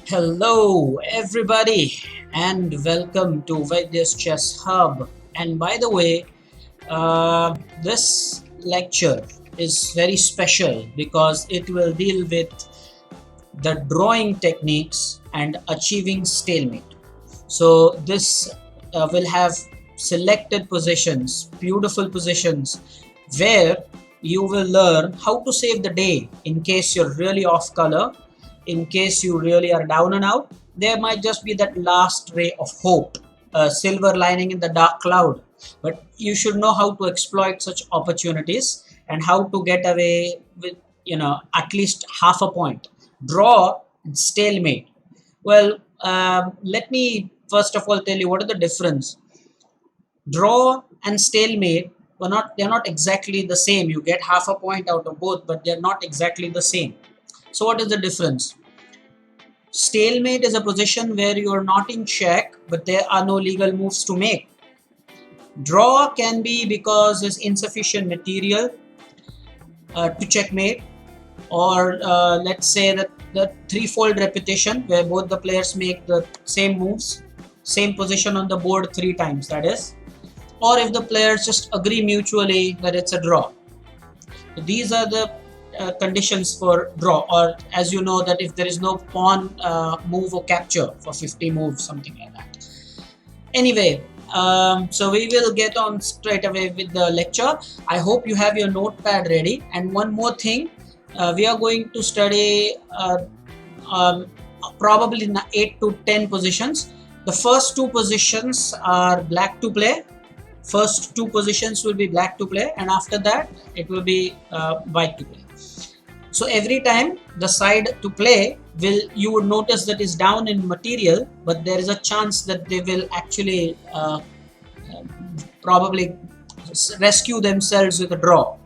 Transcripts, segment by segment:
Hello, everybody, and welcome to Vaidya's Chess Hub. And by the way, this lecture is very special because it will deal with the drawing techniques and achieving stalemate. So, this will have selected positions, beautiful positions, where you will learn how to save the day in case you're really off color, in case you really are down and out. There might just be that last ray of hope, a silver lining in the dark cloud. But you should know how to exploit such opportunities and how to get away with, at least half a point. Draw and stalemate. Well, let me first of all tell you what are the difference. Draw and stalemate were not they're not exactly the same. You get half a point out of both, but they're not exactly the same. So what is the difference? Stalemate is a position where you are not in check, but there are no legal moves to make. Draw can be because there's insufficient material to checkmate, or let's say that the threefold repetition where both the players make the same moves, same position on the board three times, that is, or if the players just agree mutually that it's a draw. So these are the conditions for draw, or as you know that if there is no pawn move or capture for 50 moves, something like that. Anyway, so we will get on straight away with the lecture. I hope you have your notepad ready. And one more thing, we are going to study um, probably 8 to 10 positions. The first two positions are black to play. First two positions will be black to play, and after that it will be white to play. So every time the side to play you would notice that is down in material, but there is a chance that they will actually probably rescue themselves with a draw.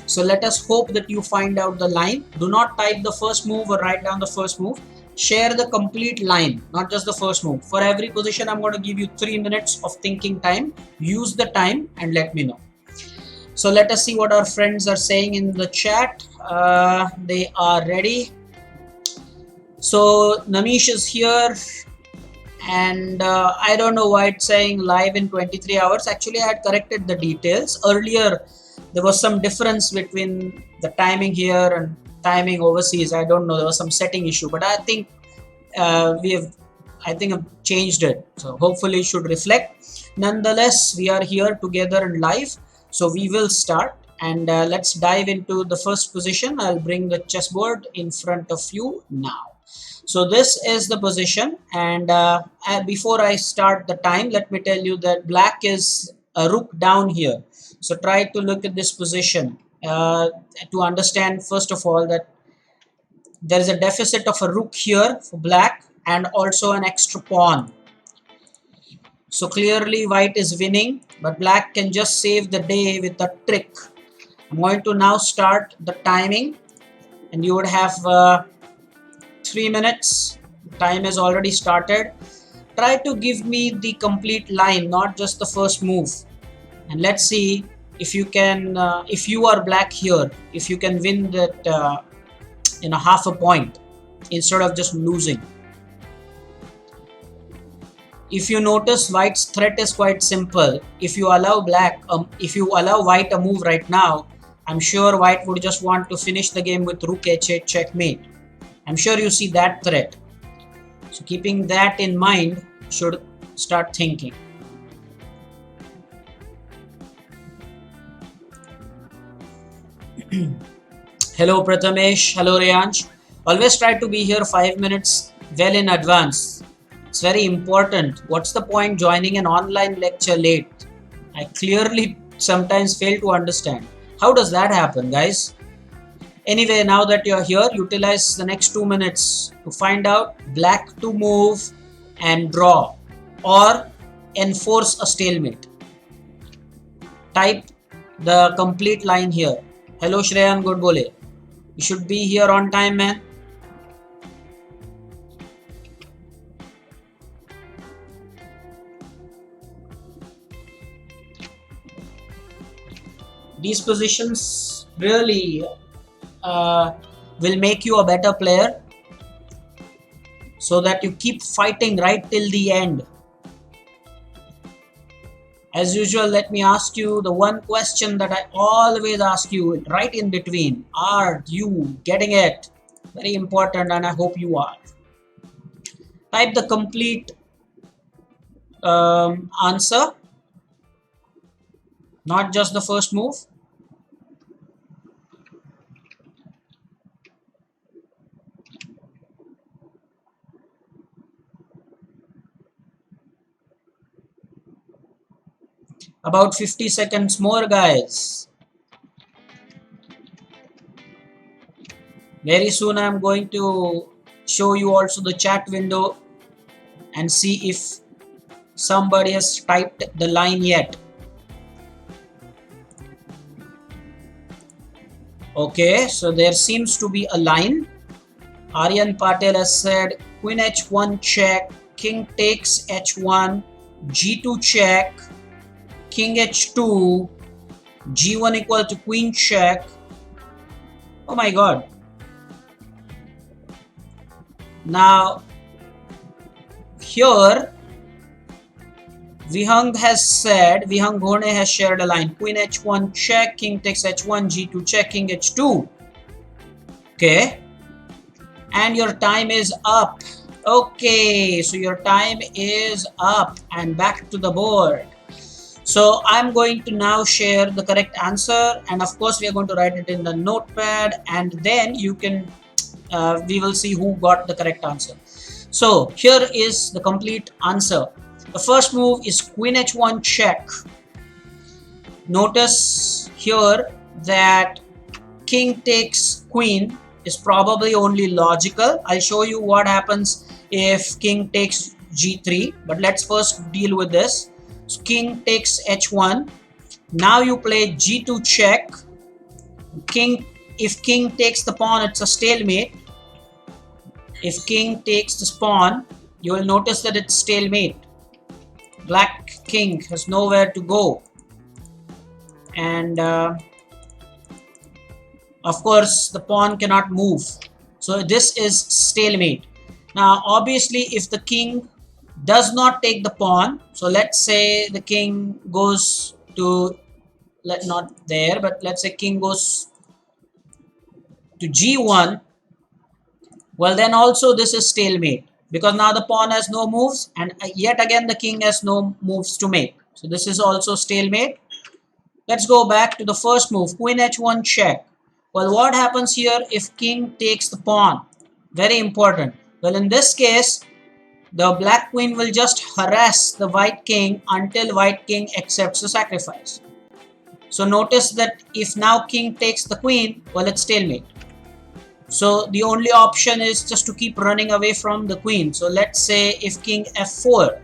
So let us hope that you find out the line. Do not type the first move or write down the first move. Share the complete line, not just the first move. For every position, I'm going to give you 3 minutes of thinking time. Use the time and let me know. So let us see what our friends are saying in the chat. They are ready. So Namish is here, and I don't know why it's saying live in 23 hours. Actually, I had corrected the details. Earlier, there was some difference between the timing here and timing overseas. I don't know, there was some setting issue, but I think I've changed it. So hopefully it should reflect. Nonetheless, we are here together and live. So we will start, and let's dive into the first position. I'll bring the chessboard in front of you now. So this is the position, and before I start the time, let me tell you that black is a rook down here. So try to look at this position to understand first of all that there is a deficit of a rook here for black and also an extra pawn. So clearly white is winning, but black can just save the day with a trick. I'm going to now start the timing, and you would have 3 minutes. Time has already started. Try to give me the complete line, not just the first move. And let's see if you can, if you are black here, if you can win that half a point instead of just losing. If you notice, white's threat is quite simple. If you allow white a move right now, I'm sure white would just want to finish the game with rook h8 checkmate. I'm sure you see that threat. So keeping that in mind, should start thinking. Hello Prathamesh, hello Rayansh. Always try to be here 5 minutes well in advance. It's very important. What's the point joining an online lecture late? I clearly sometimes fail to understand. How does that happen, guys? Anyway, now that you're here, utilize the next 2 minutes to find out black to move and draw or enforce a stalemate. Type the complete line here. Hello Shreyan Godbole. You should be here on time, man. These positions really will make you a better player. so that you keep fighting right till the end. As usual, let me ask you the one question that I always ask you right in between. Are you getting it? Very important, and I hope you are. Type the complete answer, not just the first move. About 50 seconds more, guys. Very soon I'm going to show you also the chat window and see if somebody has typed the line yet. Okay, so there seems to be a line. Aryan Patel has said Queen H1 check, King takes H1, G2 check, King H2, G1 equal to Queen check. Oh my god. Now here Vihang Ghone has shared a line. Queen H1 check, King takes H1, G2 check, King H2. Okay. And your time is up. Okay, so your time is up and back to the board. So I'm going to now share the correct answer, and of course we are going to write it in the notepad, and then you can we will see who got the correct answer. So here is the complete answer. The first move is Queen H1 check. Notice here that King takes Queen is probably only logical. I'll show you what happens if King takes G3, but let's first deal with this. So King takes H1. Now you play G2 check. If King takes the pawn, it's a stalemate. If King takes this pawn, you will notice that it's stalemate. Black King has nowhere to go, and of course the pawn cannot move, so this is stalemate. Now obviously if the King does not take the pawn, so let's say the King goes to, not there, but let's say King goes to G1, well then also this is stalemate, because now the pawn has no moves, and yet again the King has no moves to make, so this is also stalemate. Let's go back to the first move, Queen H1 check. Well, what happens here if King takes the pawn? Very important. Well, in this case the Black Queen will just harass the White King until White King accepts the sacrifice. So notice that if now King takes the Queen, well, it's stalemate. So the only option is just to keep running away from the Queen. So let's say if King F4,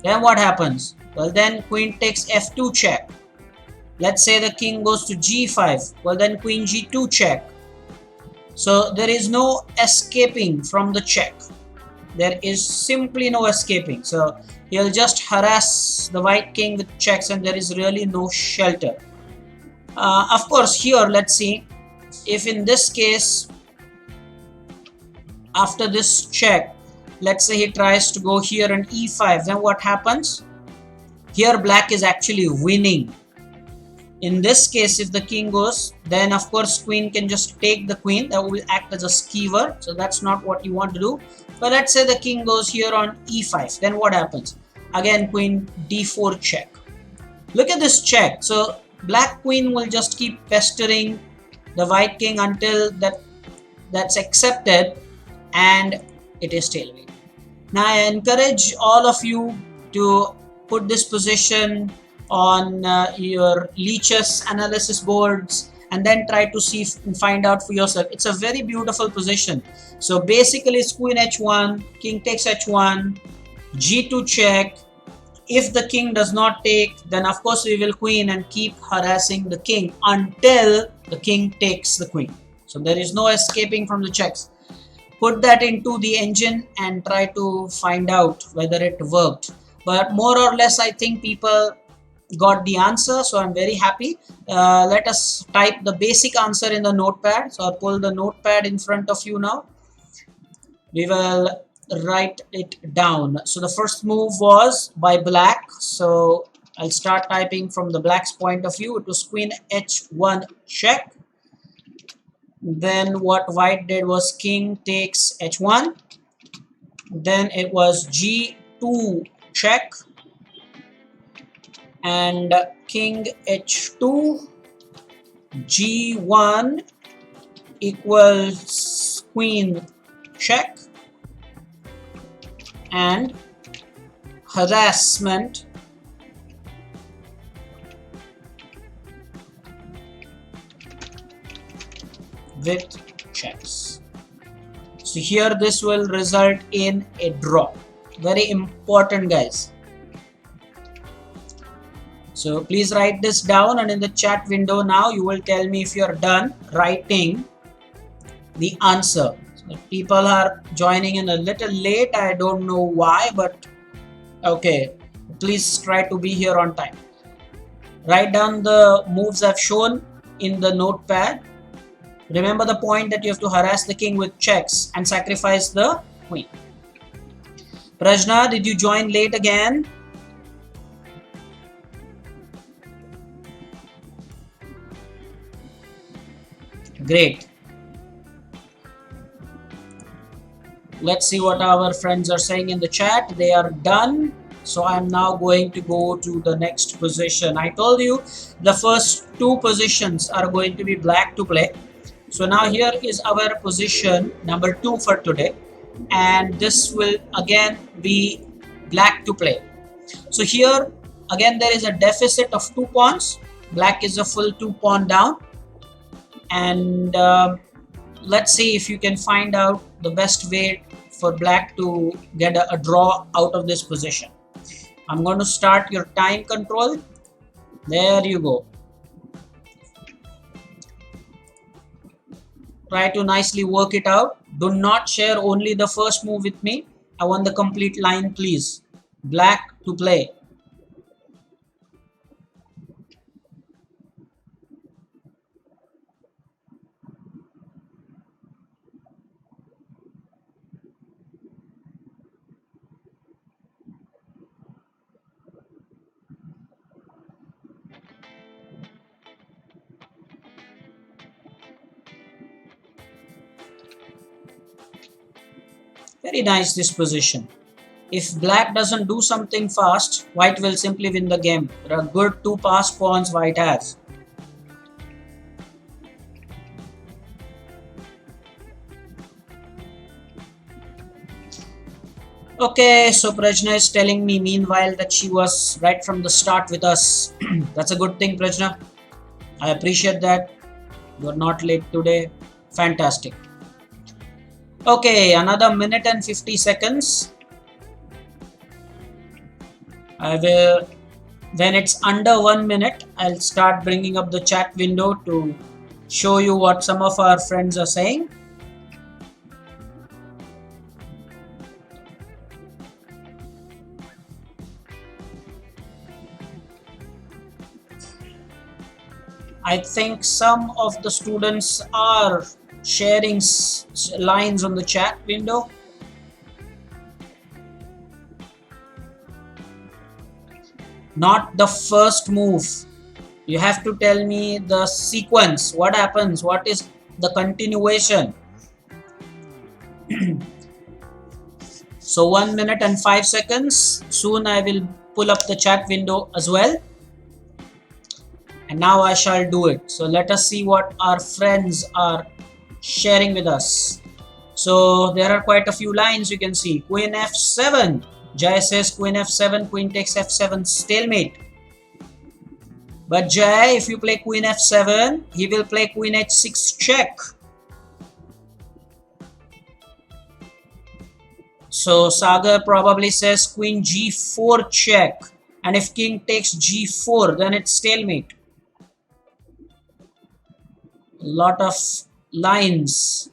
then what happens? Well, then Queen takes F2 check. Let's say the King goes to G5, well then Queen G2 check. So there is no escaping from the check. There is simply no escaping. So he'll just harass the White King with checks, and there is really no shelter. Of course here, let's see if in this case, after this check, let's say he tries to go here and E5, then what happens? Here Black is actually winning. In this case, if the King goes, then of course Queen can just take the Queen. That will act as a skewer, so that's not what you want to do. But let's say the King goes here on E5, then what happens? Again Queen D4 check. Look at this check. So Black Queen will just keep pestering the White King until that's accepted, and it is stalemate. Now I encourage all of you to put this position on your Lichess analysis boards and then try to see and find out for yourself. It's a very beautiful position. So basically it's Queen H1, King takes H1, G2 check. If the King does not take, then of course we will Queen and keep harassing the King until the King takes the Queen. So there is no escaping from the checks. Put that into the engine and try to find out whether it worked. But more or less I think people got the answer, so I'm very happy. Let us type the basic answer in the notepad. So I'll pull the notepad in front of you now. We will write it down. So the first move was by black. So I'll start typing from the black's point of view. It was queen h1 check. Then what white did was king takes h1. Then it was g2 check and king h2, g1 equals queen check, and harassment with checks. So here this will result in a draw. Very important, guys. So please write this down, and in the chat window now you will tell me if you're done writing the answer. So people are joining in a little late. I don't know why, but okay. Please try to be here on time. Write down the moves I've shown in the notepad. Remember the point that you have to harass the king with checks and sacrifice the queen. Prajna, did you join late again? Great. Let's see what our friends are saying in the chat. They are done. So I'm now going to go to the next position. I told you the first two positions are going to be black to play. So now here is our position number 2 for today, and this will again be black to play. So here again there is a deficit of 2 pawns. Black is a full 2 pawn down, and let's see if you can find out the best way for black to get a draw out of this position. I'm going to start your time control. There you go. Try to nicely work it out. Do not share only the first move with me. I want the complete line, please. Black to play. Very nice this position. If black doesn't do something fast, white will simply win the game. There are good 2 passed pawns white has. Okay, so Prajna is telling me meanwhile that she was right from the start with us. That's a good thing, Prajna. I appreciate that. You're not late today. Fantastic. Okay, another minute and 50 seconds. I will, when it's under 1 minute, I'll start bringing up the chat window to show you what some of our friends are saying. I think some of the students are sharing lines on the chat window. Not the first move. You have to tell me the sequence. What happens? What is the continuation? So 1 minute and 5 seconds. Soon I will pull up the chat window as well. And now I shall do it. So let us see what our friends are sharing with us. So there are quite a few lines you can see. Queen f7. Jai says queen f7, queen takes f7, stalemate. But Jai, if you play queen f7, he will play queen h6 check. So Sagar probably says queen g4 check. And if king takes g4, then it's stalemate. A lot of lines.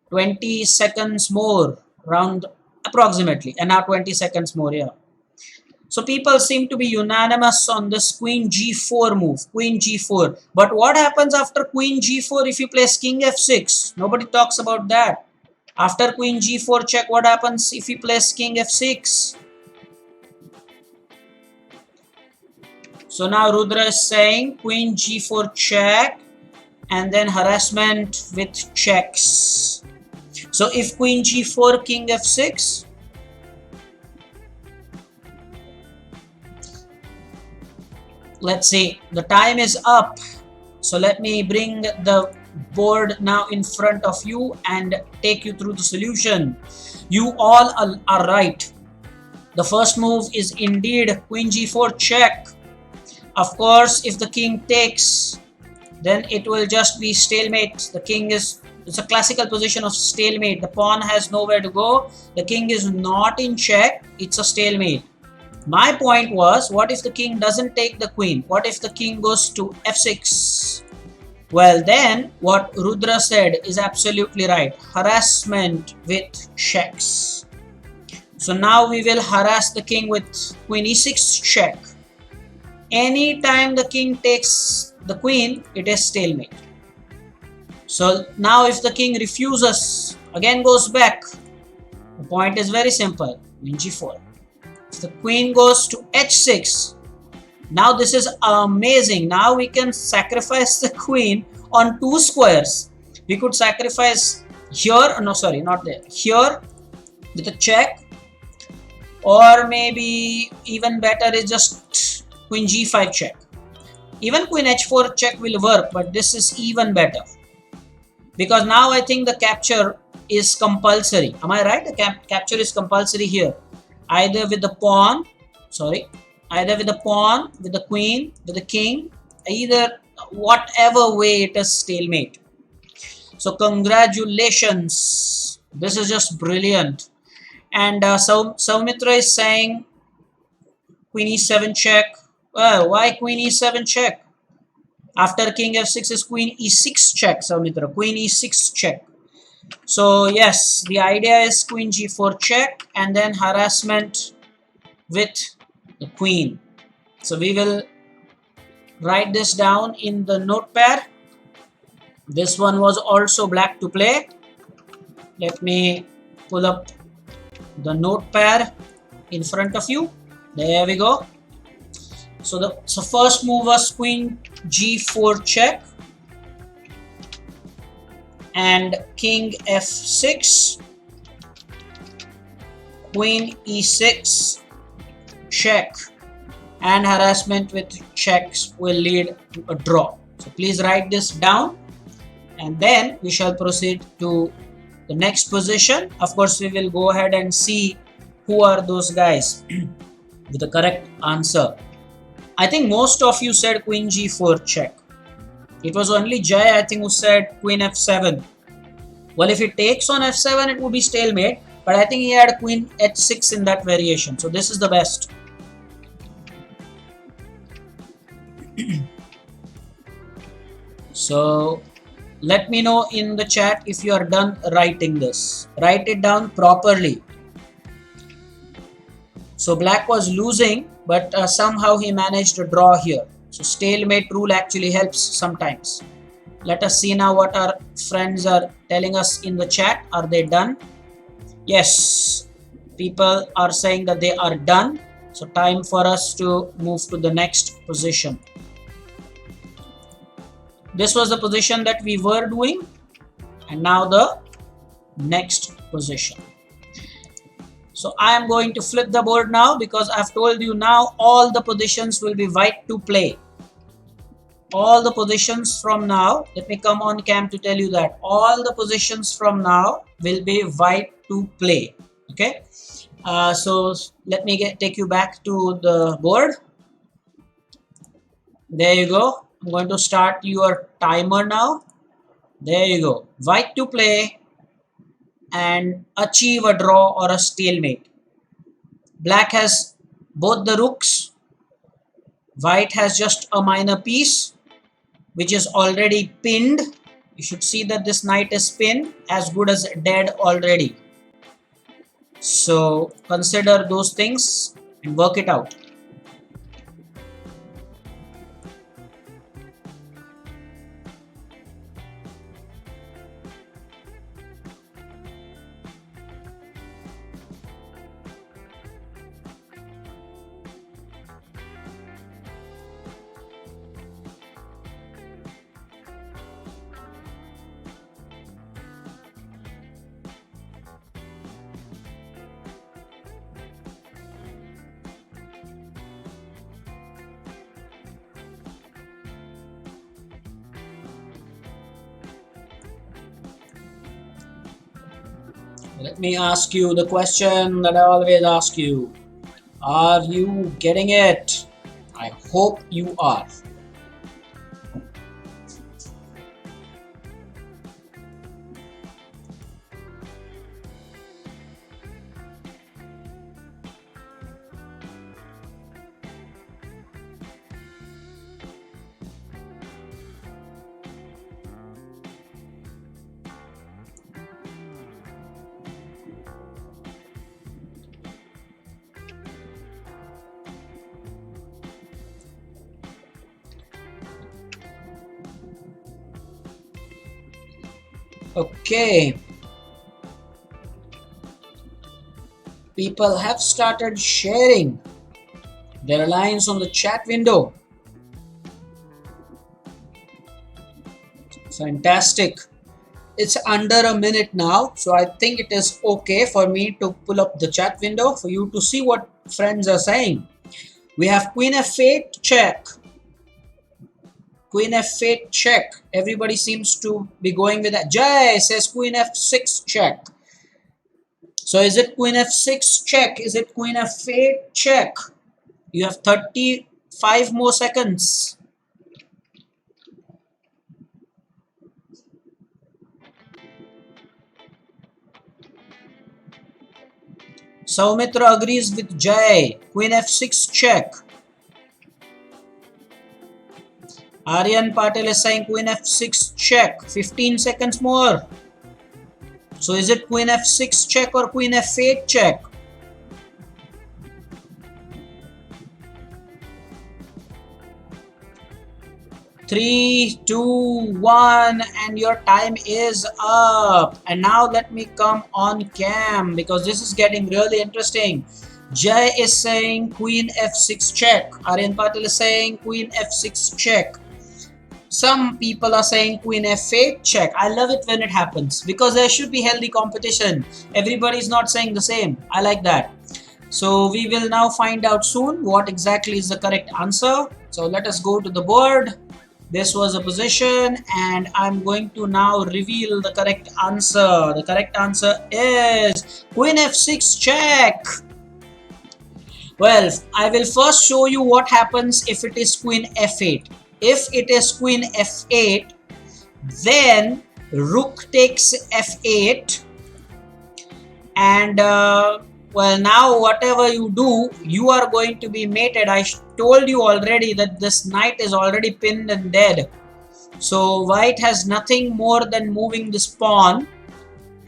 20 seconds more, round approximately, and now 20 seconds more here. So people seem to be unanimous on this queen g4 move, queen g4. But what happens after queen g4 if you place king f6? Nobody talks about that. After queen g4 check, what happens if we place king f6? So now Rudra is saying queen g4 check and then harassment with checks. So if queen g4, king f6, let's see, the time is up. So let me bring the board now in front of you and take you through the solution. You all are right. The first move is indeed queen g4 check. Of course, if the king takes, then it will just be stalemate. The king is, it's a classical position of stalemate. The pawn has nowhere to go. The king is not in check. It's a stalemate. My point was, what if the king doesn't take the queen? What if the king goes to f6? Well, then what Rudra said is absolutely right. Harassment with checks. So now we will harass the king with queen e6 check. Anytime the king takes the queen, it is stalemate. So now if the king refuses, again goes back, the point is very simple, queen g4. If the queen goes to h6, now this is amazing. Now we can sacrifice the queen on two squares. We could sacrifice here, no sorry, not there, here with a check, or maybe even better is just queen g5 check. Even queen h4 check will work, but this is even better. Because now I think the capture is compulsory. Am I right? The capture is compulsory here. Either with the pawn, either with the pawn, with the queen, with the king, either whatever way it is stalemate. So congratulations. This is just brilliant. And Soumitra is saying queen e7 check. Well, why queen e7 check? After king f6 is queen e6 check, Soumitra. Queen e6 check. So yes, the idea is queen g4 check and then harassment with the queen. So we will write this down in the notepad. This one was also black to play. Let me pull up the notepad in front of you. There we go. So the first move was queen g4 check and king f6, queen e6 check, and harassment with checks will lead to a draw. So please write this down and then we shall proceed to the next position. Of course, we will go ahead and see who are those guys with the correct answer. I think most of you said queen g4 check. It was only Jay, I think, who said queen f7. Well, if it takes on f7, it would be stalemate. But I think he had queen h6 in that variation. So this is the best. So let me know in the chat if you are done writing this. Write it down properly. So black was losing, but somehow he managed to draw here. So stalemate rule actually helps sometimes. Let us see now what our friends are telling us in the chat. Are they done? Yes, people are saying that they are done. So time for us to move to the next position. This was the position that we were doing, and now the next position. So I am going to flip the board now because I've told you now all the positions will be white to play. All the positions from now, let me come on cam to tell you that all the positions from now will be white to play. Okay, so let me take you back to the board. There you go. I'm going to start your timer now. There you go. White to play and achieve a draw or a stalemate. Black has both the rooks. White has just a minor piece which is already pinned. You should see that this knight is pinned, as good as dead already. So consider those things and work it out. Let me ask you the question that I always ask you. Are you getting it? I hope you are. Okay. People have started sharing their lines on the chat window. Fantastic. It's under a minute now, so I think it is okay for me to pull up the chat window for you to see what friends are saying. We have Queen F8 check. Queen F8 check. Everybody seems to be going with that. Jay says Queen F6 check. So is it Queen F6 check? Is it Queen F8 check? You have 35 more seconds. Saumitra agrees with Jay. Queen F6 check. Aryan Patel is saying Queen F6 check. 15 seconds more. So is it Queen F6 check or Queen F8 check? Three, two, one, and your time is up. And now let me come on cam because this is getting really interesting. Jay is saying Queen F6 check. Aryan Patel is saying Queen F6 check. Some people are saying Queen F8 check. I love it when it happens because there should be healthy competition. Everybody is not saying the same. I like that. So we will now find out soon what exactly is the correct answer. So let us go to the board. This was a position and I'm going to now reveal the correct answer. The correct answer is Queen F6 check. Well, I will first show you what happens if it is Queen F8. If it is Queen F8, then Rook takes F8 and well, now whatever you do, you are going to be mated. I told you already that this knight is already pinned and dead. So white has nothing more than moving this pawn,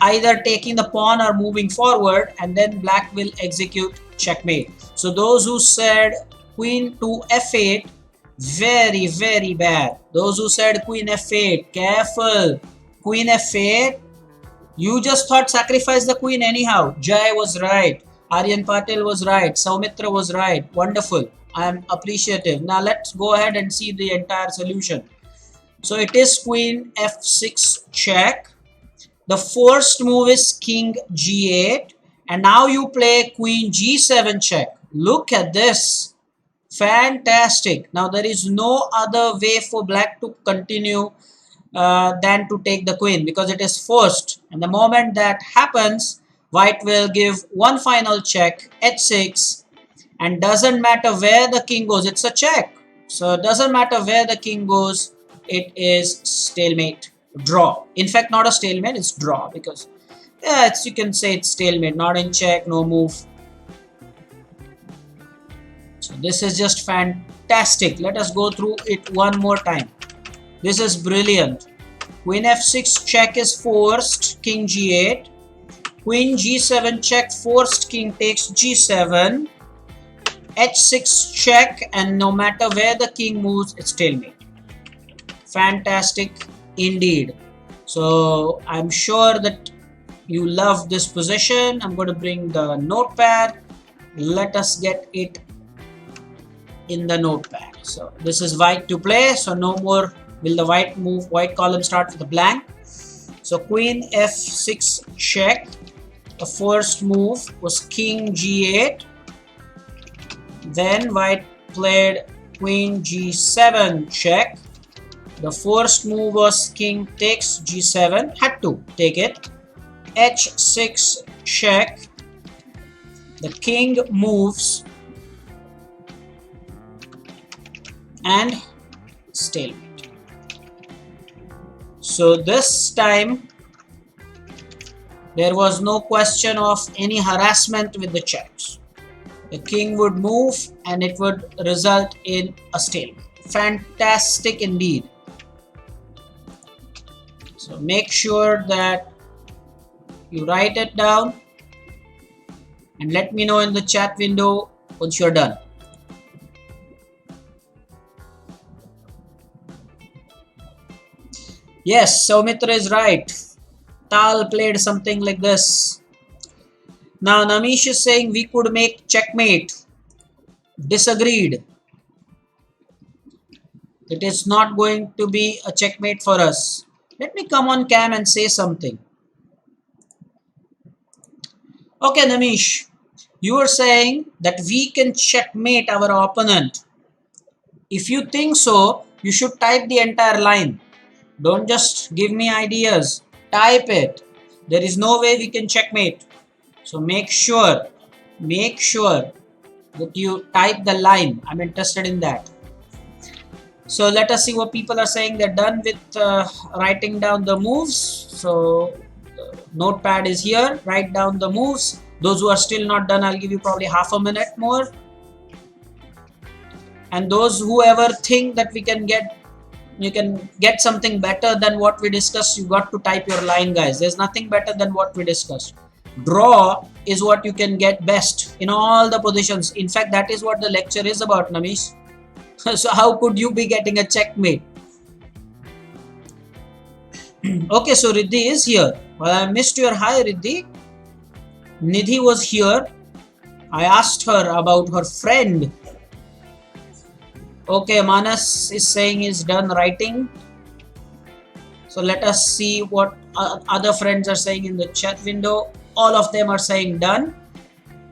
either taking the pawn or moving forward, and then black will execute checkmate. So those who said Queen to F8, very, very bad. Those who said Queen F8, careful. Queen F8, you just thought sacrifice the queen anyhow. Jai was right. Aryan Patel was right. Saumitra was right. Wonderful. I am appreciative. Now let's go ahead and see the entire solution. So it is Queen F6 check. The first move is King G8. And now you play Queen G7 check. Look at this. Fantastic. Now there is no other way for black to continue than to take the queen because it is forced. And the moment that happens, white will give one final check, h6, and doesn't matter where the king goes, it's a check. So it doesn't matter where the king goes, it is stalemate, draw. In fact, not a stalemate, it's draw because yeah, you can say it's stalemate, not in check, no move. So this is just fantastic. Let us go through it one more time. This is brilliant. Queen F6 check is forced, King G8. Queen G7 check, forced, King takes G7. H6 check, and no matter where the king moves, it's stalemate. Fantastic indeed. So I'm sure that you love this position. I'm going to bring the notepad. Let us get it in the notepad. So this is white to play, so no more will the white column start with a blank. So Queen F6 check. The first move was King G8. Then white played Queen G7 check. The first move was King takes G7. Had to take it. h6 check, the king moves, and stalemate. So this time there was no question of any harassment with the checks. The king would move and it would result in a stalemate. Fantastic indeed. So make sure that you write it down and let me know in the chat window once you're done. Yes, Soumitra is right. Tal played something like this. Now Namish is saying we could make checkmate. Disagreed. It is not going to be a checkmate for us. Let me come on cam and say something. Okay, Namish, you are saying that we can checkmate our opponent. If you think so, you should type the entire line. Don't just give me ideas. Type it. There is no way we can checkmate. So make sure that you type the line. I'm interested in that. So let us see what people are saying. They're done with writing down the moves. So notepad is here. Write down the moves. Those who are still not done, I'll give you probably half a minute more. And those who ever think that you can get something better than what we discussed, you got to type your line, guys. There's nothing better than what we discussed. Draw is what you can get best in all the positions. In fact, that is what the lecture is about, Namish. So how could you be getting a checkmate? Okay, so Riddhi is here. Well, I missed your hi, Riddhi. Nidhi was here. I asked her about her friend. Okay, Manas is saying he's done writing. So let us see what other friends are saying in the chat window. All of them are saying done.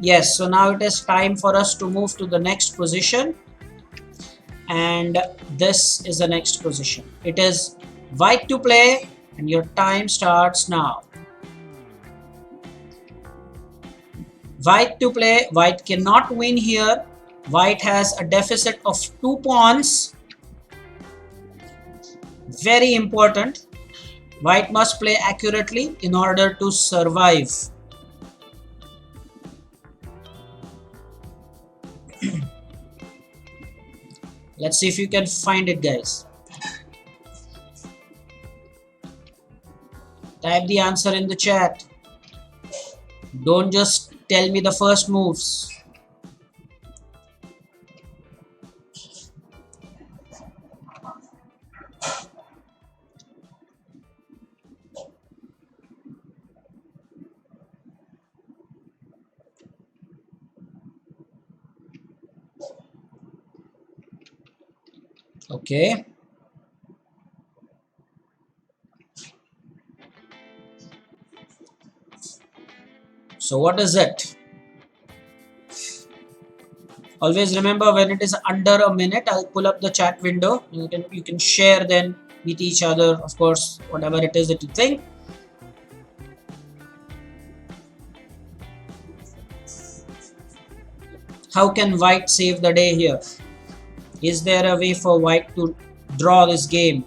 Yes, so now it is time for us to move to the next position. And this is the next position. It is white to play and your time starts now. White to play. White cannot win here. White has a deficit of 2 pawns. Very important. White must play accurately in order to survive. Let's see if you can find it, guys. Type the answer in the chat. Don't just tell me the first moves. Okay. So what is it? Always remember, when it is under a minute, I'll pull up the chat window. You can share then with each other, of course, whatever it is that you think. How can white save the day here? Is there a way for white to draw this game?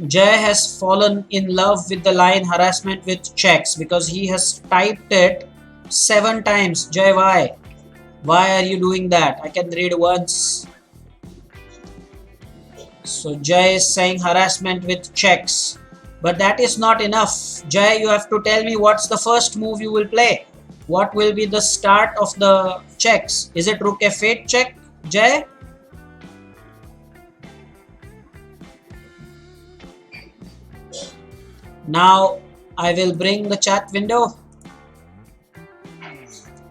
Jay has fallen in love with the line harassment with checks because he has typed it 7 times. Jay, why? Why are you doing that? I can read once. So Jay is saying harassment with checks. But that is not enough. Jay, you have to tell me what's the first move you will play. What will be the start of the checks? Is it rook f8 check, Jay? Now I will bring the chat window.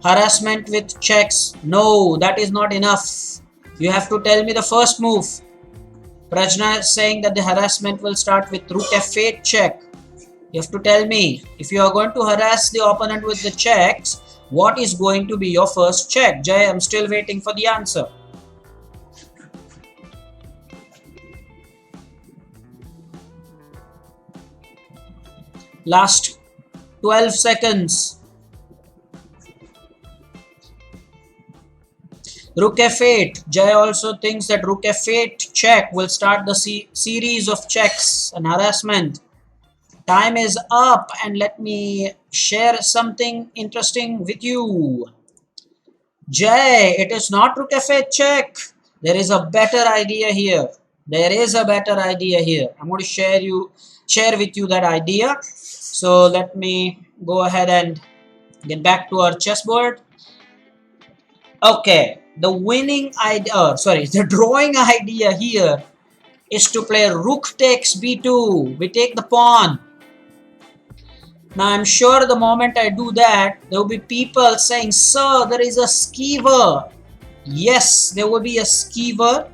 Harassment with checks. No, that is not enough. You have to tell me the first move. Prajna is saying that the harassment will start with rook f8 check. You have to tell me, if you are going to harass the opponent with the checks, what is going to be your first check? Jay, I'm still waiting for the answer. Last 12 seconds. Rook f8. Jay also thinks that rook f8 check will start the series of checks and harassment. Time is up, and let me share something interesting with you. Jay, it is not rook f8 check. There is a better idea here. There is a better idea here. I'm going to share with you that idea. So let me go ahead and get back to our chessboard. Okay, the winning idea, the drawing idea here is to play rook takes b2. We take the pawn. Now I'm sure the moment I do that, there will be people saying, sir, there is a skeever. Yes, there will be a skeever.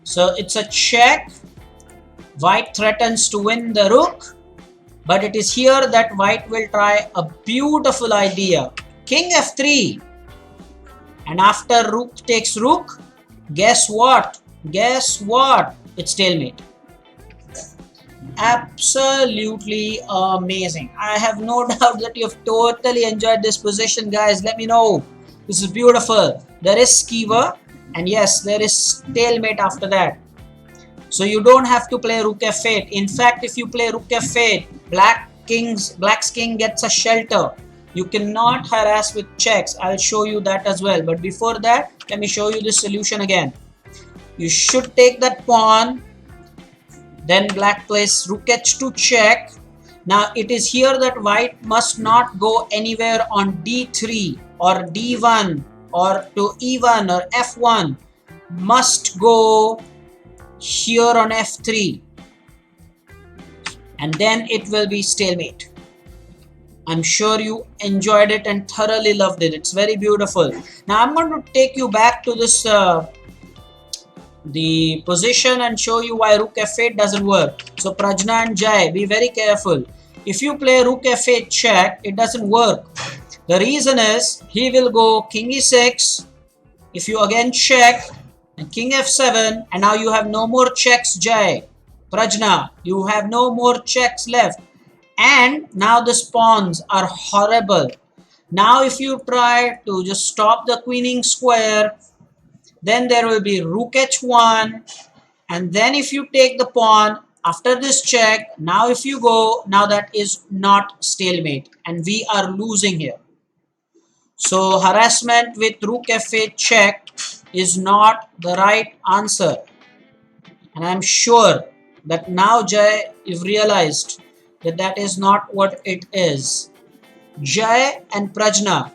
So it's a check. White threatens to win the rook. But it is here that white will try a beautiful idea. King f3. And after rook takes rook, guess what? Guess what? It's stalemate. Absolutely amazing. I have no doubt that you've totally enjoyed this position, guys. Let me know. This is beautiful. There is skeever, and yes, there is stalemate after that. So you don't have to play rook f8. In fact, if you play rook f8, black's king gets a shelter. You cannot harass with checks. I'll show you that as well. But before that, let me show you the solution again. You should take that pawn. Then black plays rook h2 check. Now it is here that white must not go anywhere on d3 or d1 or to e1 or f1. Must go here on f3. And then it will be stalemate. I'm sure you enjoyed it and thoroughly loved it. It's very beautiful. Now I'm going to take you back to this the position and show you why rook f8 doesn't work. So Prajna and Jai, be very careful. If you play rook f8 check, it doesn't work. The reason is he will go king e6. If you again check and king f7, and now you have no more checks, Jai. Prajna, you have no more checks left. And now the pawns are horrible. Now if you try to just stop the queening square, then there will be rook h1, and then if you take the pawn after this check, now if you go, now that is not stalemate and we are losing here. So harassment with rook f8 check is not the right answer, and I'm sure that now Jay, you've realized that that is not what it is. Jay and Prajna,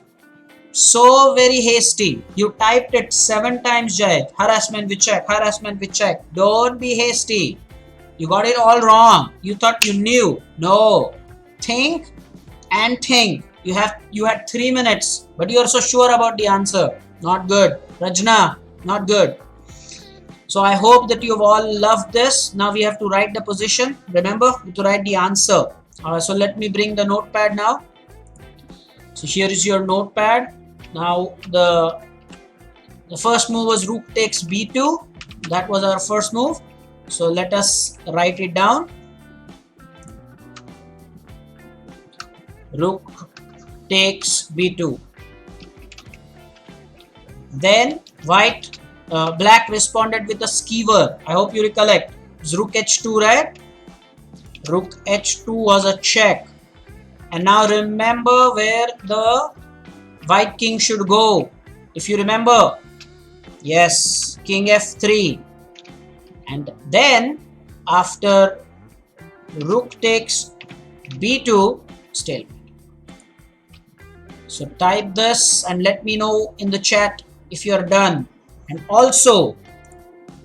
so very hasty. You typed it 7 times, Jay. Harassment with check, harassment with check. Don't be hasty. You got it all wrong. You thought you knew. No. Think and think. You had 3 minutes, but you are so sure about the answer. Not good. Prajna, not good. So I hope that you've all loved this. Now we have to write the position. Remember to write the answer. So let me bring the notepad now. So here is your notepad. Now the first move was rook takes b2. That was our first move. So let us write it down. Rook takes b2. Then black responded with a skeever. I hope you recollect. It's rook h2, right? Rook h2 was a check. And now remember where the white king should go. If you remember, yes, king f3. And then after rook takes b2, stalemate. So type this and let me know in the chat if you are done. And also,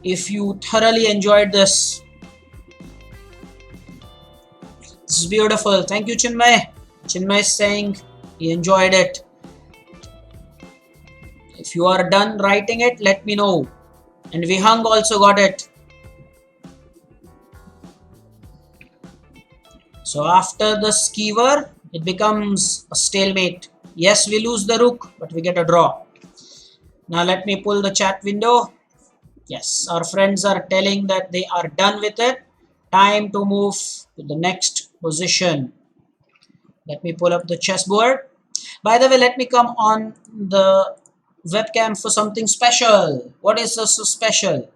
if you thoroughly enjoyed this. This is beautiful. Thank you, Chinmay. Chinmay is saying he enjoyed it. If you are done writing it, let me know. And Vihang also got it. So after the skewer, it becomes a stalemate. Yes, we lose the rook, but we get a draw. Now let me pull the chat window. Yes, our friends are telling that they are done with it. Time to move to the next position. Let me pull up the chessboard. By the way, let me come on the webcam for something special. What is so special?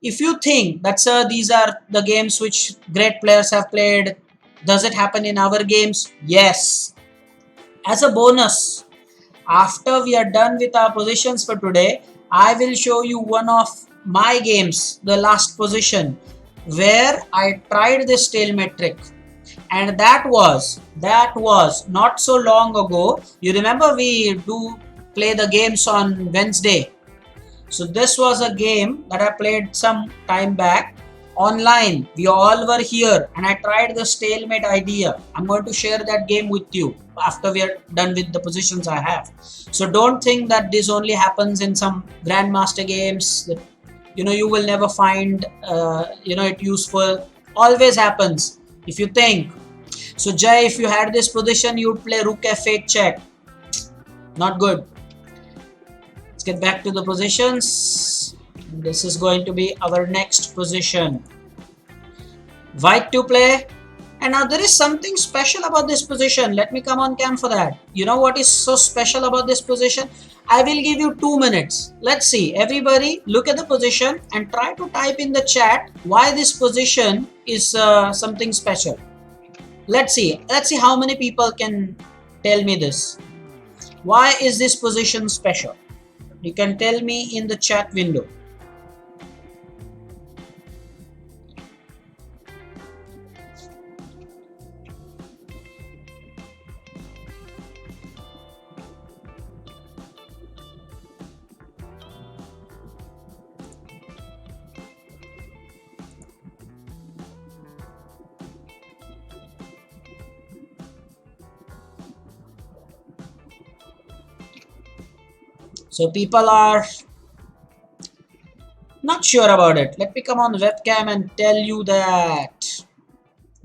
If you think that, sir, these are the games which great players have played, does it happen in our games? Yes. As a bonus, after we are done with our positions for today, I will show you one of my games, the last position, where I tried this stalemate trick. And that was not so long ago. You remember we do play the games on Wednesday. So this was a game that I played some time back online. We all were here and I tried the stalemate idea. I'm going to share that game with you after we are done with the positions I have. So don't think that this only happens in some grandmaster games that you will never find it useful. Always happens. If you think so, Jay, if you had this position, you would play rook f8 check. Not good. Let's get back to the positions. This is going to be our next position. White to play. And now there is something special about this position. Let me come on cam for that. You know what is so special about this position? I will give you 2 minutes. Let's see. Everybody look at the position and try to type in the chat why this position is something special. Let's see how many people can tell me this. Why is this position special? You can tell me in the chat window. So people are not sure about it. Let me come on the webcam and tell you that,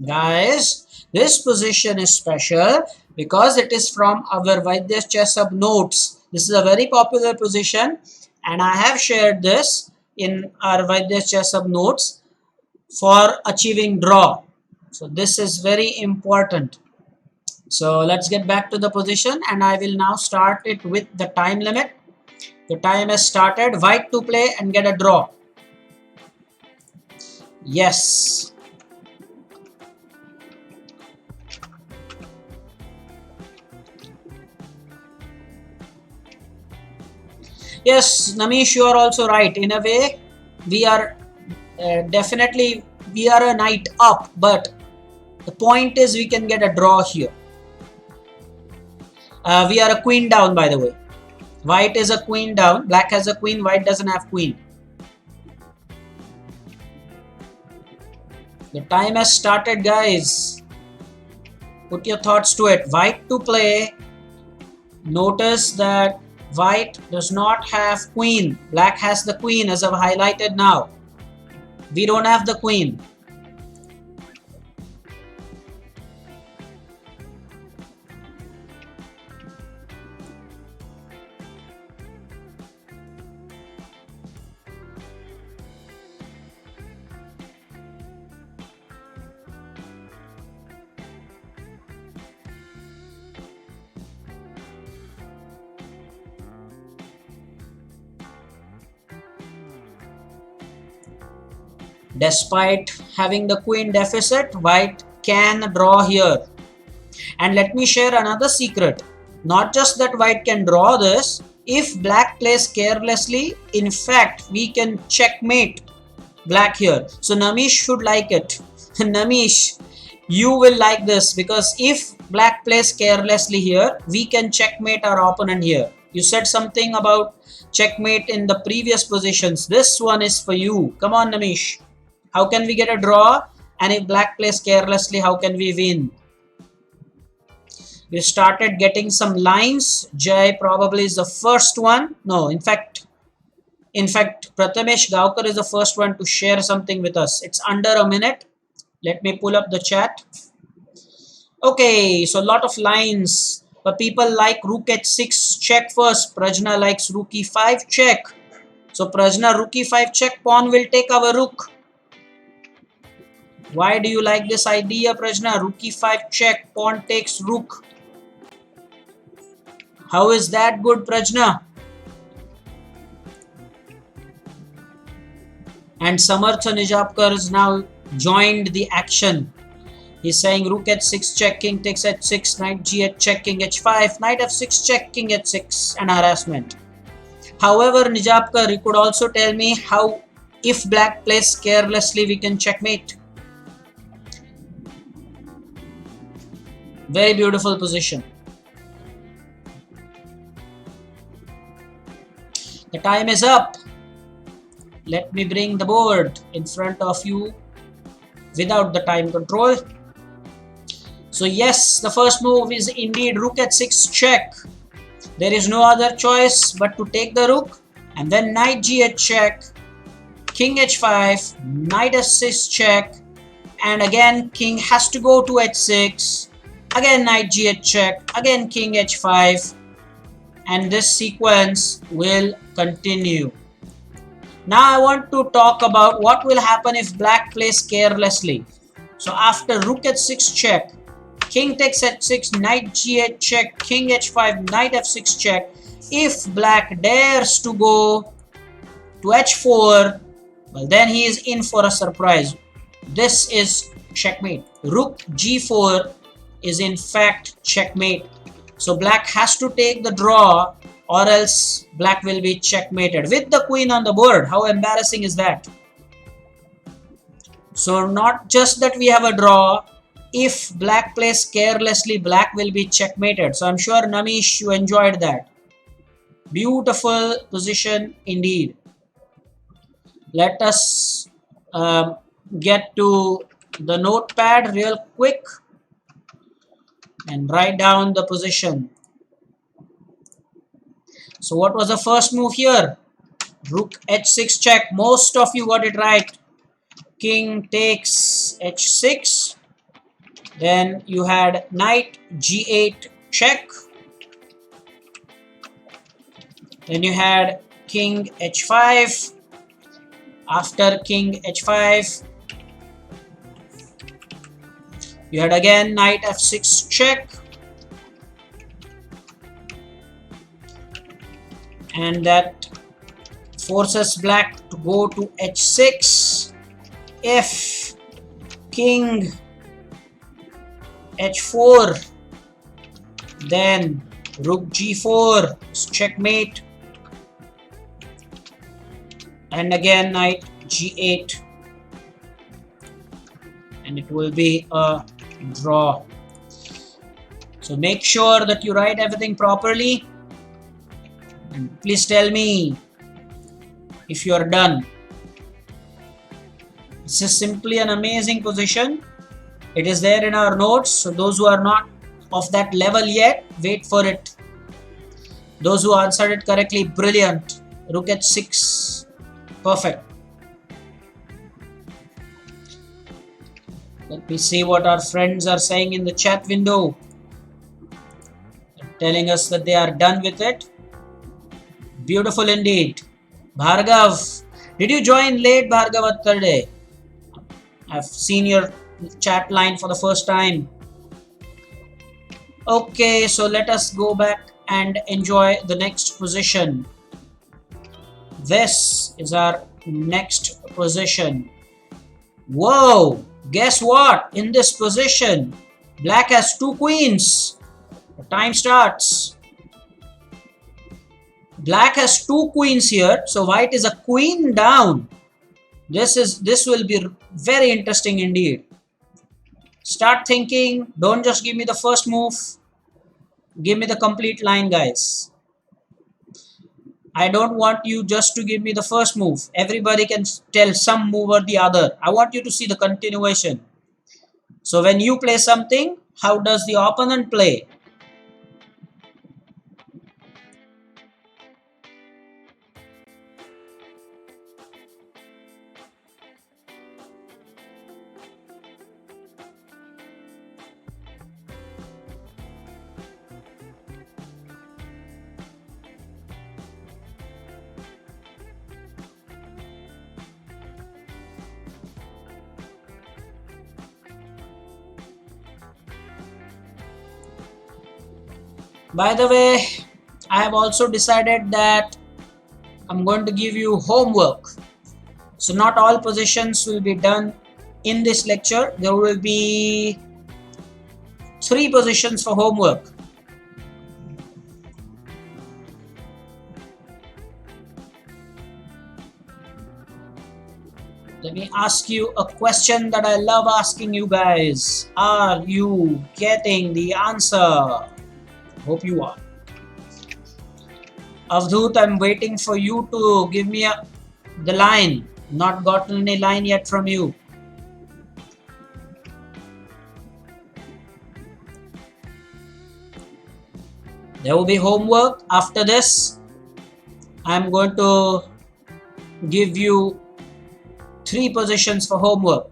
guys, this position is special because it is from our Vaidya chess hub notes. This is a very popular position and I have shared this in our Vaidya chess hub notes for achieving draw. So this is very important. So let's get back to the position and I will now start it with the time limit. The time has started. White to play and get a draw. Yes. Yes, Namish, you are also right. In a way, we are definitely, we are a knight up, but the point is we can get a draw here. We are a queen down, by the way. White is a queen down. Black has a queen. White doesn't have queen. The time has started, guys. Put your thoughts to it. White to play. Notice that white does not have queen. Black has the queen, as I've highlighted now. We don't have the queen. Despite having the queen deficit, white can draw here. And let me share another secret. Not just that white can draw this, if black plays carelessly, in fact, we can checkmate black here. So Namish should like it. Namish, you will like this because if black plays carelessly here, we can checkmate our opponent here. You said something about checkmate in the previous positions. This one is for you. Come on, Namish. How can we get a draw? And if black plays carelessly, how can we win? We started getting some lines. Jay probably is the first one. No, in fact, Prathamesh Gaukar is the first one to share something with us. It's under a minute. Let me pull up the chat. Okay, so a lot of lines. But people like rook h6 check first. Prajna likes rook e5 check. So Prajna, rook e5 check, pawn will take our rook. Why do you like this idea, Prajna? Rook e5 check, pawn takes rook. How is that good, Prajna? And Samartha Nijapkar has now joined the action. He's saying rook h6 check, king takes h6, knight g8 check, king h5, knight f6 check, king h6, and harassment. However, Nijapkar, you could also tell me how, if black plays carelessly, we can checkmate. Very beautiful position. The time is up. Let me bring the board in front of you without the time control. So yes, the first move is indeed rook h6 check. There is no other choice but to take the rook, and then knight g8 check, king h5, knight h6 check, and again king has to go to h6, again knight g8 check, again king h5, and this sequence will continue. Now I want to talk about what will happen if black plays carelessly. So after rook h6 check, king takes h6, knight g8 check, king h5, knight f6 check. If black dares to go to h4, well, then he is in for a surprise. This is checkmate. Rook g4 is in fact checkmate. So black has to take the draw, or else black will be checkmated with the queen on the board. How embarrassing is that? So not just that we have a draw, if black plays carelessly, black will be checkmated. So I'm sure Namish, you enjoyed that. Beautiful position indeed. Let us get to the notepad real quick and write down the position. So what was the first move here? Rook h6 check. Most of you got it right. King takes h6. Then you had knight g8 check. Then you had king h5. After king h5, you had again knight f6 check. And that forces black to go to h6. If king h4, then rook g4 is checkmate, and again knight g8, and it will be a draw. So make sure that you write everything properly, and please tell me if you are done. This is simply an amazing position. It is there in our notes, so those who are not of that level yet, wait for it. Those who answered it correctly, brilliant. Rook h6, perfect. Let me see what our friends are saying in the chat window. They're telling us that they are done with it. Beautiful indeed. Bhargav, did you join late, Bhargav Attarde? I've seen your chat line for the first time. Okay, so let us go back and enjoy the next position. This is our next position. Whoa, guess what? In this position, black has two queens. The time starts. Black has two queens here, so white is a queen down. This will be very interesting indeed. Start thinking. Don't just give me the first move. Give me the complete line, guys. I don't want you just to give me the first move. Everybody can tell some move or the other. I want you to see the continuation. So when you play something, how does the opponent play? By the way, I have also decided that I'm going to give you homework. So not all positions will be done in this lecture. There will be 3 positions for homework. Let me ask you a question that I love asking you guys. Are you getting the answer? Hope you are. Avdut, I'm waiting for you to give me the line. Not gotten any line yet from you. There will be homework. After this, I'm going to give you 3 positions for homework.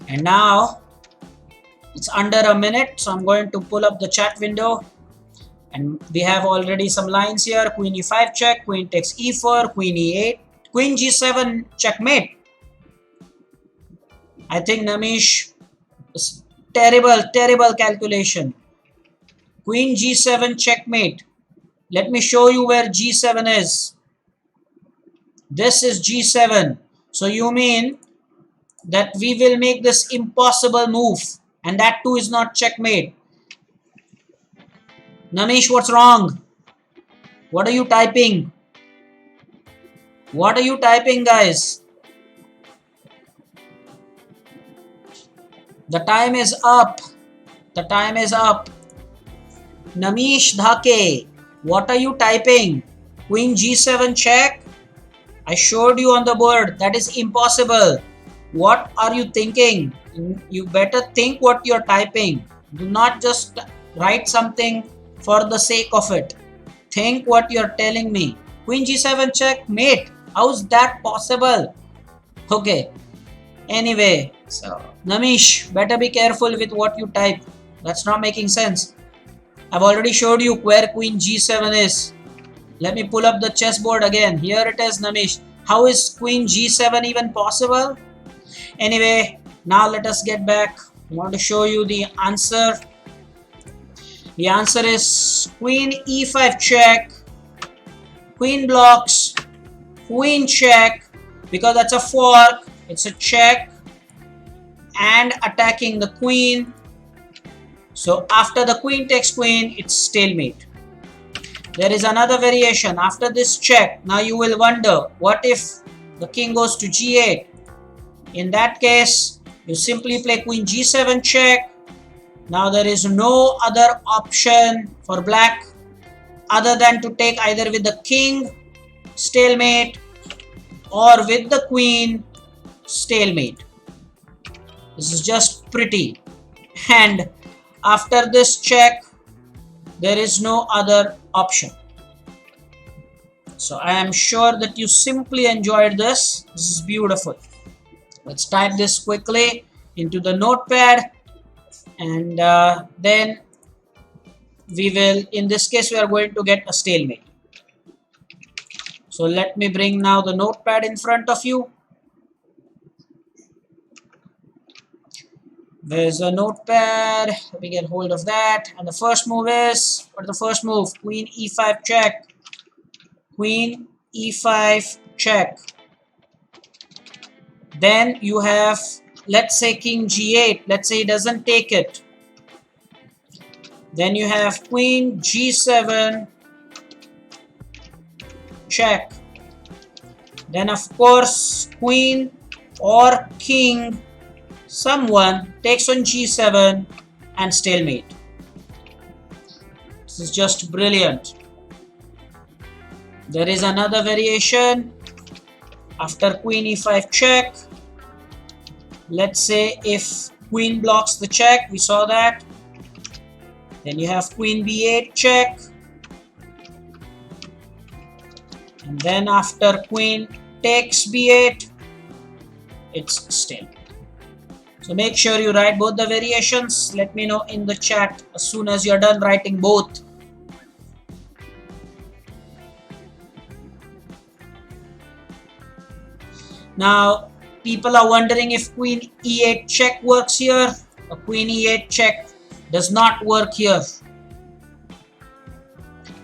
And now it's under a minute, so I'm going to pull up the chat window. And we have already some lines here. Queen e5 check, queen takes e4, queen e8, queen g7 checkmate. I think Namish, terrible calculation. Queen g7 checkmate. Let me show you where g7 is. This is g7. So you mean that we will make this impossible move, and that too is not checkmate. Namish, what's wrong? What are you typing? What are you typing, guys? The time is up. The time is up. Namish Dhake, what are you typing? Queen g7 check? I showed you on the board. That is impossible. What are you thinking? You better think what you're typing. Do not just write something for the sake of it. Think what you're telling me. Queen g7 check, mate. How's that possible? Okay. Anyway, so Namish, better be careful with what you type. That's not making sense. I've already showed you where queen g7 is. Let me pull up the chessboard again. Here it is, Namish. How is queen g7 even possible? Anyway, now let us get back. I want to show you the answer. The answer is queen e5 check, queen blocks, queen check, because that's a fork, it's a check, and attacking the queen. So after the queen takes queen, it's stalemate. There is another variation. After this check, now you will wonder, what if the king goes to g8? In that case, you simply play queen g7 check. Now there is no other option for black other than to take either with the king, stalemate, or with the queen, stalemate. This is just pretty. And after this check, there is no other option. So I am sure that you simply enjoyed this. This is beautiful. Let's type this quickly into the notepad, and then we will, in this case, we are going to get a stalemate. So let me bring now the notepad in front of you. There's a notepad. Let me get hold of that. And the first move is, what is the first move? Queen e5 check. Queen e5 check. Then you have, let's say, king g8. Let's say he doesn't take it. Then you have queen g7 check. Then of course queen or king, someone takes on g7 and stalemate. This is just brilliant. There is another variation. After queen e5 check, let's say if queen blocks the check, we saw that. Then you have queen b8 check. And then after queen takes b8, it's stalemate. So make sure you write both the variations. Let me know in the chat as soon as you're done writing both. Now, people are wondering if queen e8 check works here. A queen e8 check does not work here.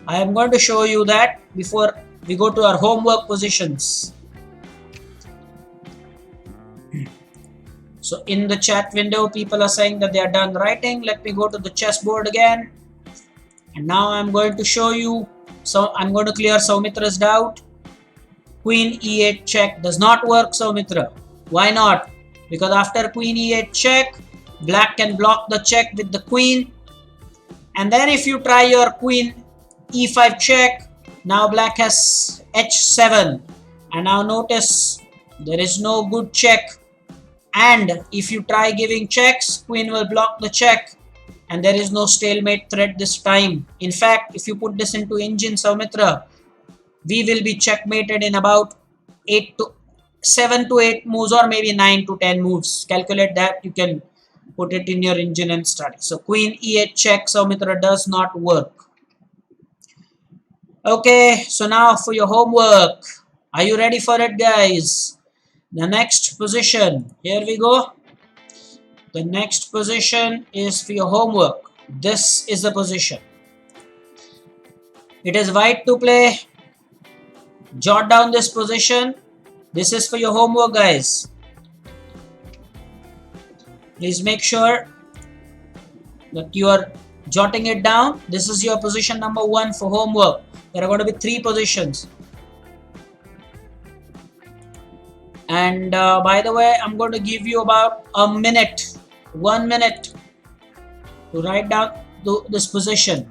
I am going to show you that before we go to our homework positions. So in the chat window, people are saying that they are done writing. Let me go to the chessboard again. And now I'm going to show you. So I'm going to clear Saumitra's doubt. Queen e8 check does not work, Saumitra. Why not? Because after queen e8 check, black can block the check with the queen. And then if you try your queen e5 check, now black has h7. And now notice there is no good check. And if you try giving checks, queen will block the check. And there is no stalemate threat this time. In fact, if you put this into engine, Saumitra, we will be checkmated in about 7 to 8 moves, or maybe 9 to 10 moves. Calculate that. You can put it in your engine and study. So queen e8 check, Saumitra, does not work. Okay, so now for your homework. Are you ready for it, guys? The next position. Here we go. The next position is for your homework. This is the position. It is white to play. Jot down this position. This is for your homework, guys. Please make sure that you are jotting it down. This is your position number 1 for homework. There are going to be 3 positions. And by the way, I'm going to give you about a minute, 1 minute to write down this position.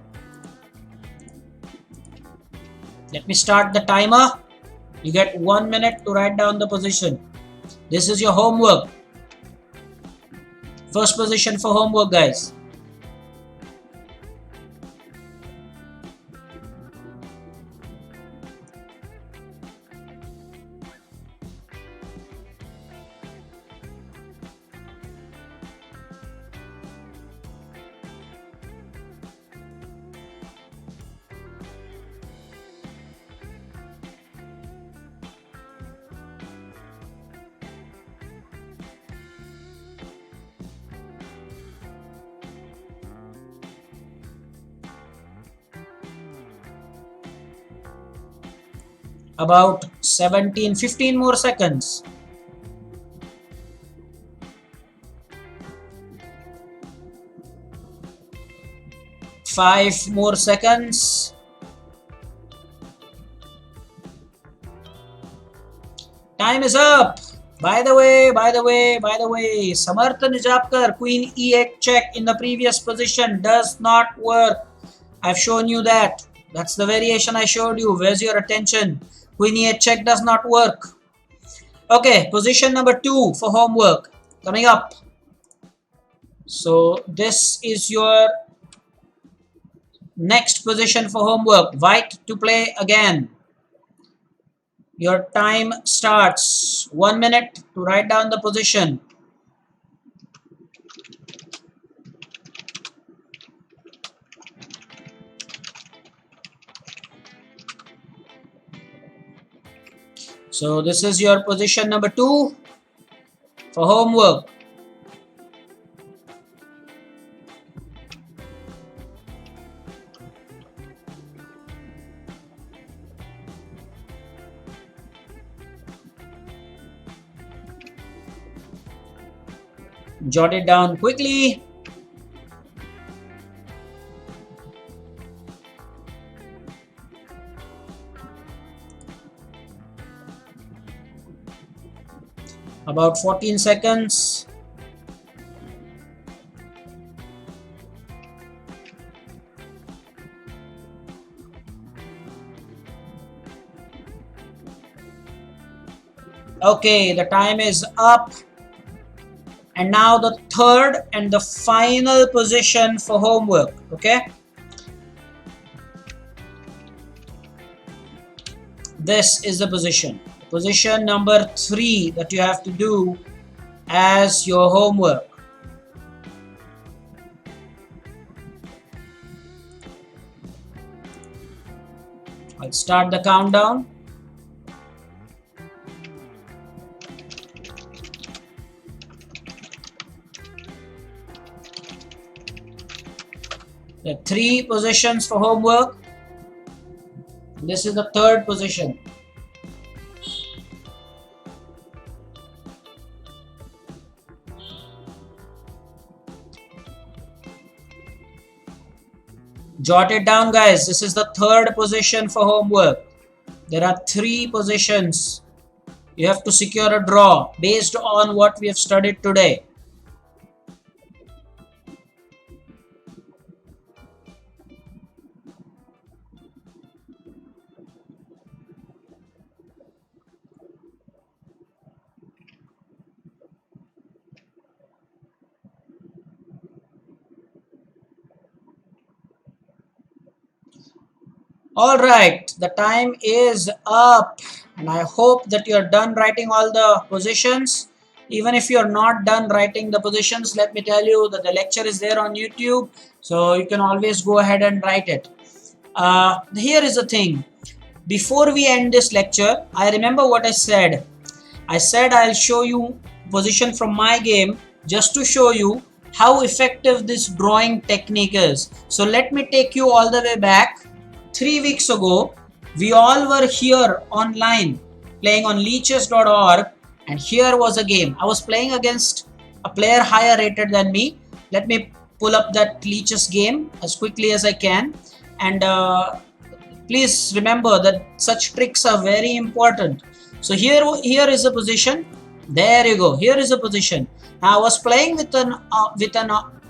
Let me start the timer. You get 1 minute to write down the position. This is your homework. First position for homework, guys. About 15 more seconds. Five more seconds. Time is up. By the way, Samarth Nijapkar, queen e8 check in the previous position does not work. I've shown you that. That's the variation I showed you. Where's your attention? Queen e8 check does not work. Okay, position number 2 for homework coming up. So this is your next position for homework. White to play again. Your time starts. 1 minute to write down the position. So this is your position number 2 for homework. Jot it down quickly. About 14 seconds. Okay, the time is up. And now the third and the final position for homework. Okay. This is the position. Position number 3 that you have to do as your homework. I'll start the countdown. There are 3 positions for homework. This is the 3rd position. Jot it down, guys. This is the 3rd position for homework. There are 3 positions. You have to secure a draw based on what we have studied today. Alright, the time is up, and I hope that you are done writing all the positions. Even if you are not done writing the positions, let me tell you that the lecture is there on YouTube, so you can always go ahead and write it. Here is the thing. Before we end this lecture, I remember what I said. I said I'll show you position from my game just to show you how effective this drawing technique is. So let me take you all the way back. 3 weeks ago, we all were here online playing on leeches.org, and here was a game. I was playing against a player higher rated than me. Let me pull up that leeches game as quickly as I can, and please remember that such tricks are very important. So here is a position. There you go. Here is a position. Now I was playing with an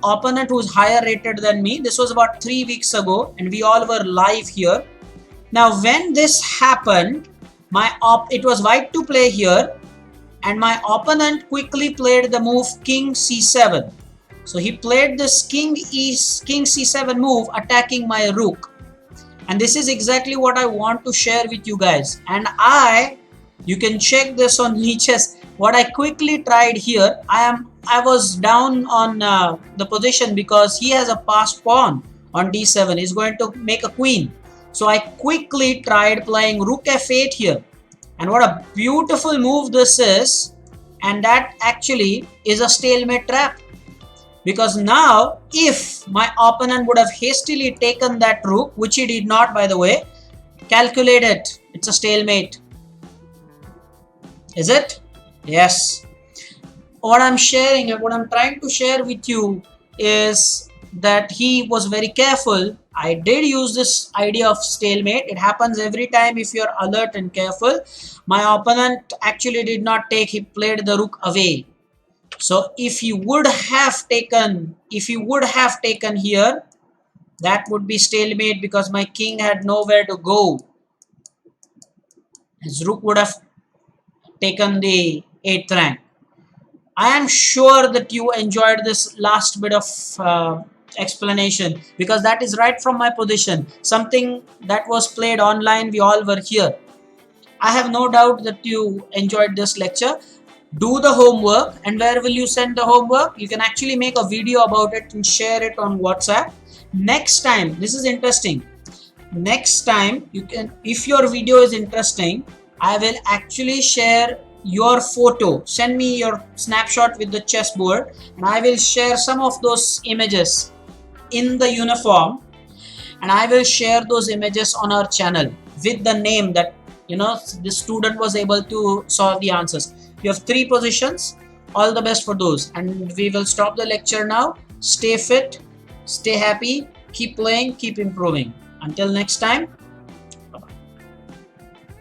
opponent who is higher rated than me. This was about 3 weeks ago, and we all were live here. Now when this happened, it was white to play here, and my opponent quickly played the move king c7. So he played this king c7 move, attacking my rook, and this is exactly what I want to share with you guys. And you can check this on leeches. What I quickly tried here, I was down on the position because he has a passed pawn on d7. He's going to make a queen. So I quickly tried playing rook f8 here. And what a beautiful move this is. And that actually is a stalemate trap. Because now, if my opponent would have hastily taken that rook, which he did not, by the way, calculate it. It's a stalemate. Is it? Yes. What I'm trying to share with you is that he was very careful. I did use this idea of stalemate. It happens every time if you're alert and careful. My opponent actually did not take, he played the rook away. So if he would have taken here, that would be stalemate because my king had nowhere to go. His rook would have taken the 8th rank. I am sure that you enjoyed this last bit of explanation because that is right from my position. Something that was played online, we all were here. I have no doubt that you enjoyed this lecture. Do the homework, and where will you send the homework? You can actually make a video about it and share it on WhatsApp. Next time, this is interesting. Next time, you can, if your video is interesting, I will actually share your photo. Send me your snapshot with the chessboard, and I will share some of those images in the uniform, and I will share those images on our channel with the name that the student was able to solve the answers. You have 3 positions. All the best for those, and we will stop the lecture now. Stay fit, stay happy, keep playing, keep improving. Until next time,